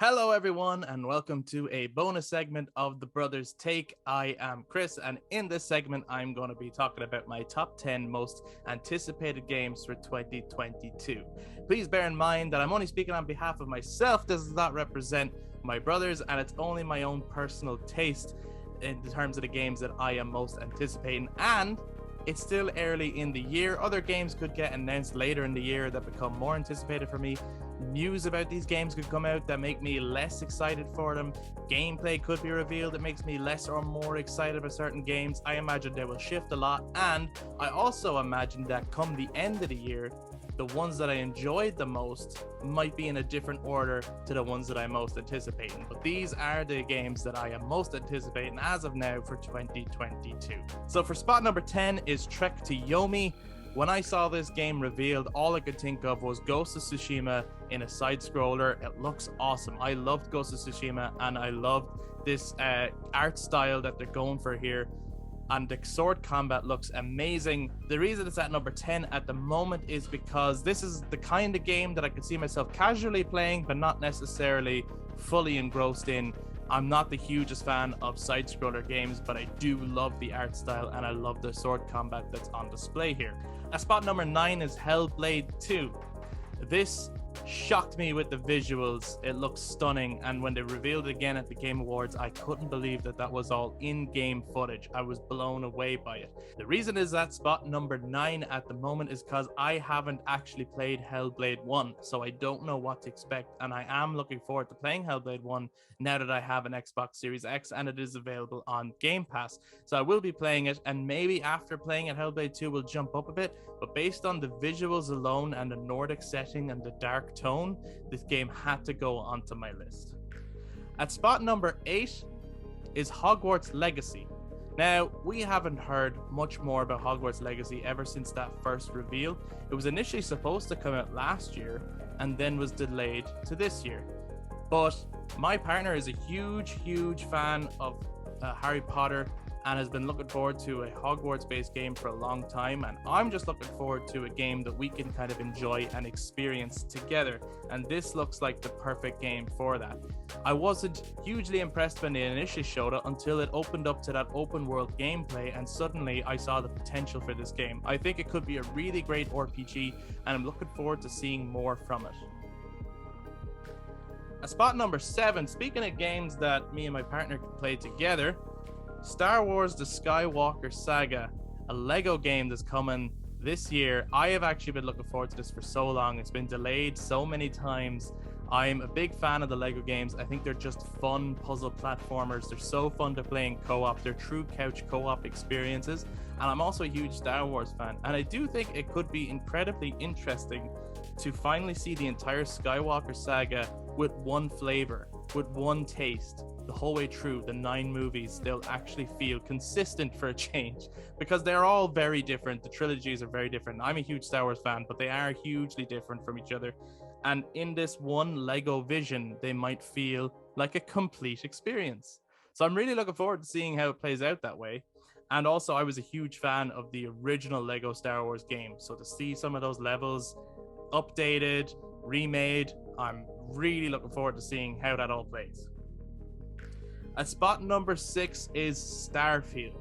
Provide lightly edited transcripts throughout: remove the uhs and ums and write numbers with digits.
Hello, everyone, and welcome to a bonus segment of The Brothers Take. I am Chris, and in this segment, I'm going to be talking about my top 10 most anticipated games for 2022. Please bear in mind that I'm only speaking on behalf of myself. This does not represent my brothers, and it's only my own personal taste in terms of the games that I am most anticipating. And it's still early in the year. Other games could get announced later in the year that become more anticipated for me. News about these games could come out that make me less excited for them. Gameplay could be revealed that makes me less or more excited about certain games. I imagine they will shift a lot, and I also imagine that come the end of the year, the ones that I enjoyed the most might be in a different order to the ones that I'm most anticipating. But these are the games that I am most anticipating as of now for 2022. So for spot number 10 is Trek to Yomi. When I saw this game revealed, all I could think of was Ghost of Tsushima in a side-scroller. It looks awesome. I loved Ghost of Tsushima, and I loved this art style that they're going for here. And the sword combat looks amazing. The reason it's at number 10 at the moment is because this is the kind of game that I could see myself casually playing, but not necessarily fully engrossed in. I'm not the hugest fan of side-scroller games, but I do love the art style, and I love the sword combat that's on display here. At spot number 9 is Hellblade 2. This shocked me with the visuals. It looks stunning, and when they revealed it again at the Game Awards, I couldn't believe that was all in-game footage. I was blown away by it. The reason is that spot number 9 at the moment is because I haven't actually played Hellblade 1, so I don't know what to expect, and I am looking forward to playing Hellblade 1 now that I have an Xbox Series X and it is available on Game Pass. So I will be playing it, and maybe after playing it, Hellblade 2 will jump up a bit, but based on the visuals alone and the Nordic setting and the dark tone, this game had to go onto my list. At spot number 8 is Hogwarts Legacy. Now, we haven't heard much more about Hogwarts Legacy ever since that first reveal. It was initially supposed to come out last year and then was delayed to this year. But my partner is a huge fan of Harry Potter and has been looking forward to a Hogwarts-based game for a long time, and I'm just looking forward to a game that we can kind of enjoy and experience together, and this looks like the perfect game for that. I wasn't hugely impressed when they initially showed it until it opened up to that open world gameplay, and suddenly I saw the potential for this game. I think it could be a really great RPG, and I'm looking forward to seeing more from it. At spot number 7, speaking of games that me and my partner can play together, Star Wars The Skywalker Saga, a Lego game that's coming this year. I have actually been looking forward to this for so long. It's been delayed so many times. I'm a big fan of the Lego games. I think they're just fun puzzle platformers. They're so fun to play in co-op. They're true couch co-op experiences. And I'm also a huge Star Wars fan. And I do think it could be incredibly interesting to finally see the entire Skywalker saga with one flavor, with one taste. The whole way through the 9 movies, they'll actually feel consistent for a change, because they're all very different. The trilogies are very different. I'm a huge Star Wars fan, but they are hugely different from each other. And in this one Lego vision, they might feel like a complete experience. So I'm really looking forward to seeing how it plays out that way. And also, I was a huge fan of the original Lego Star Wars game. So to see some of those levels updated, remade, I'm really looking forward to seeing how that all plays. At spot number 6 is Starfield.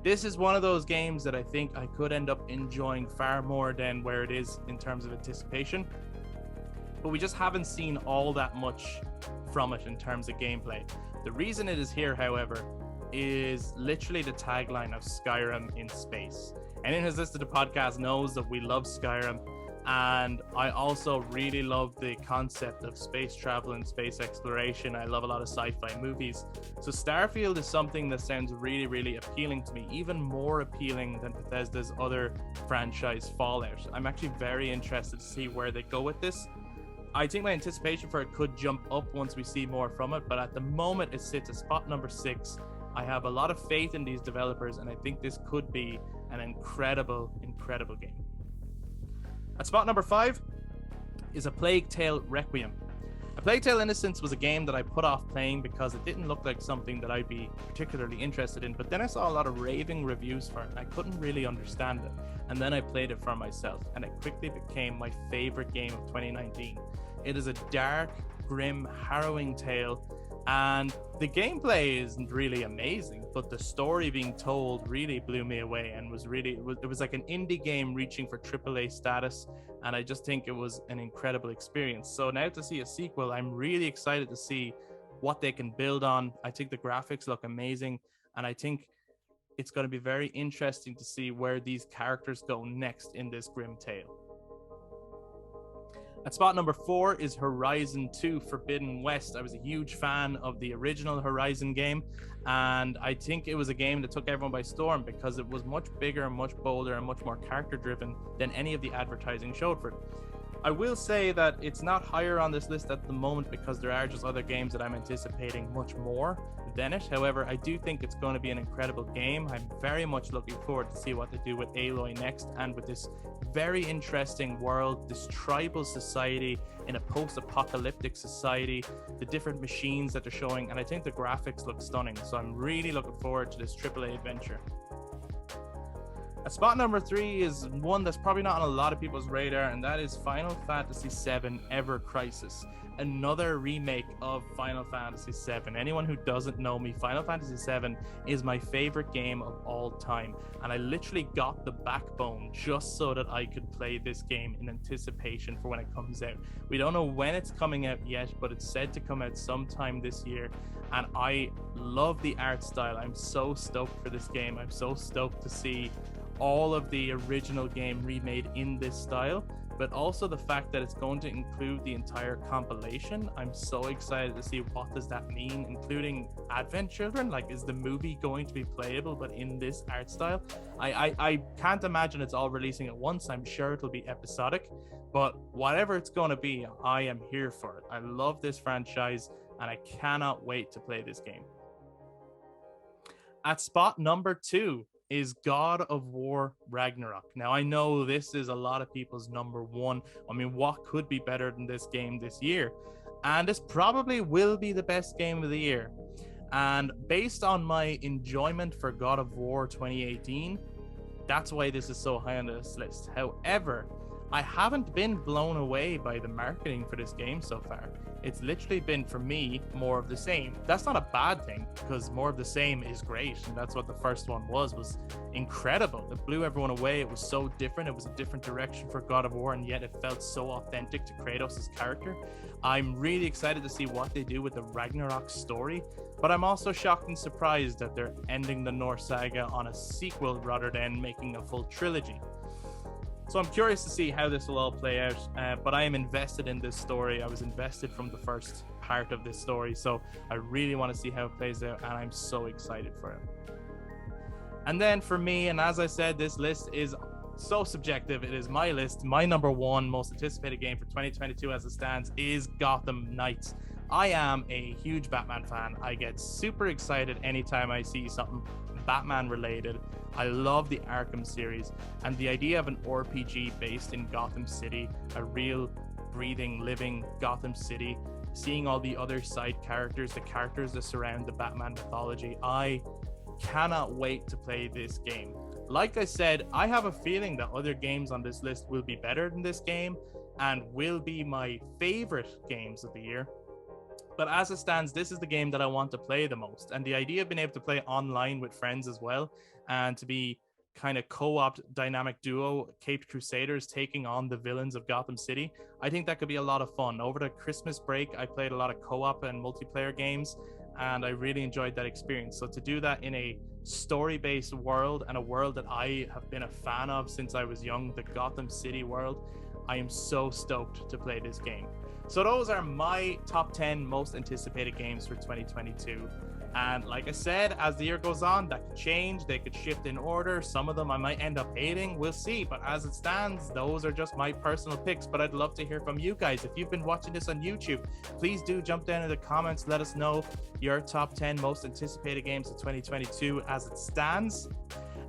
This is one of those games that I think I could end up enjoying far more than where it is in terms of anticipation. But we just haven't seen all that much from it in terms of gameplay. The reason it is here, however, is literally the tagline of Skyrim in space. Anyone who's listened to the podcast knows that we love Skyrim. And I also really love the concept of space travel and space exploration. I love a lot of sci-fi movies. So Starfield is something that sounds really appealing to me, even more appealing than Bethesda's other franchise, Fallout. I'm actually very interested to see where they go with this. I think my anticipation for it could jump up once we see more from it, but at the moment it sits at spot number 6. I have a lot of faith in these developers, and I think this could be an incredible game. At spot number 5 is A Plague Tale Requiem. A Plague Tale Innocence was a game that I put off playing because it didn't look like something that I'd be particularly interested in, but then I saw a lot of raving reviews for it and I couldn't really understand it. And then I played it for myself, and it quickly became my favorite game of 2019. It is a dark, grim, harrowing tale. And the gameplay isn't really amazing, but the story being told really blew me away and it was like an indie game reaching for AAA status. And I just think it was an incredible experience. So now to see a sequel, I'm really excited to see what they can build on. I think the graphics look amazing, and I think it's going to be very interesting to see where these characters go next in this grim tale. At spot number 4 is Horizon 2 Forbidden West. I was a huge fan of the original Horizon game, and I think it was a game that took everyone by storm because it was much bigger and much bolder and much more character driven than any of the advertising showed for it. I will say that it's not higher on this list at the moment because there are just other games that I'm anticipating much more than it. However, I do think it's going to be an incredible game. I'm very much looking forward to see what they do with Aloy next, and with this very interesting world, this tribal society in a post-apocalyptic society, the different machines that they're showing, and I think the graphics look stunning. So I'm really looking forward to this AAA adventure. At spot number 3 is one that's probably not on a lot of people's radar, and that is Final Fantasy VII Ever Crisis, another remake of Final Fantasy VII. Anyone who doesn't know me, Final Fantasy VII is my favorite game of all time, and I literally got the backbone just so that I could play this game in anticipation for when it comes out. We don't know when it's coming out yet, but it's said to come out sometime this year, and I love the art style. I'm so stoked for this game. I'm so stoked to see all of the original game remade in this style, but also the fact that it's going to include the entire compilation. I'm so excited to see what does that mean, including Advent Children. Like, is the movie going to be playable but in this art style? I can't imagine it's all releasing at once. I'm sure it'll be episodic, but whatever it's going to be, I am here for it. I love this franchise and I cannot wait to play this game. At spot number 2 is God of War Ragnarok. Now, I know this is a lot of people's number 1. I mean, what could be better than this game this year? And this probably will be the best game of the year. And based on my enjoyment for God of War 2018, that's why this is so high on this list. However, I haven't been blown away by the marketing for this game so far. It's literally been, for me, more of the same. That's not a bad thing, because more of the same is great, and that's what the first one was incredible. It blew everyone away. It was so different. It was a different direction for God of War, and yet it felt so authentic to Kratos' character. I'm really excited to see what they do with the Ragnarok story, but I'm also shocked and surprised that they're ending the Norse saga on a sequel rather than making a full trilogy. So I'm curious to see how this will all play out, but I am invested in this story. I was invested from the first part of this story, so I really want to see how it plays out, and I'm so excited for it. And then for me, and as I said, this list is so subjective. It is my list. My number 1 most anticipated game for 2022 as it stands is Gotham Knights. I am a huge Batman fan. I get super excited anytime I see something Batman related. I love the Arkham series, and the idea of an RPG based in Gotham City, a real breathing, living Gotham City, seeing all the other side characters, the characters that surround the Batman mythology. I cannot wait to play this game. Like I said, I have a feeling that other games on this list will be better than this game and will be my favorite games of the year. But as it stands, this is the game that I want to play the most. And the idea of being able to play online with friends as well, and to be kind of co-op dynamic duo Caped Crusaders taking on the villains of Gotham City, I think that could be a lot of fun. Over the Christmas break, I played a lot of co-op and multiplayer games, and I really enjoyed that experience. So to do that in a story-based world, and a world that I have been a fan of since I was young, the Gotham City world, I am so stoked to play this game. So those are my top 10 most anticipated games for 2022. And like I said, as the year goes on, that could change. They could shift in order. Some of them I might end up hating. We'll see. But as it stands, those are just my personal picks. But I'd love to hear from you guys. If you've been watching this on YouTube, please do jump down in the comments. Let us know your top 10 most anticipated games of 2022 as it stands.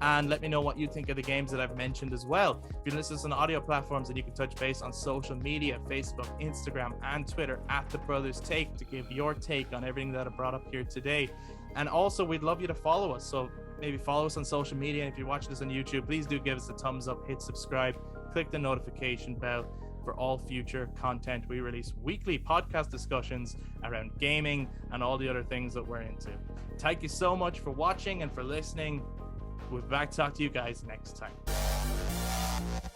And let me know what you think of the games that I've mentioned as well. If you listen to us on audio platforms, and you can touch base on social media, Facebook, Instagram, and Twitter at The Brothers Take, to give your take on everything that I brought up here today. And also, we'd love you to follow us. So maybe follow us on social media. And if you're watching this on YouTube, please do give us a thumbs up, hit subscribe, click the notification bell. for all future content. We release weekly podcast discussions around gaming and all the other things that we're into. Thank you so much for watching and for listening. We'll be back to talk to you guys next time.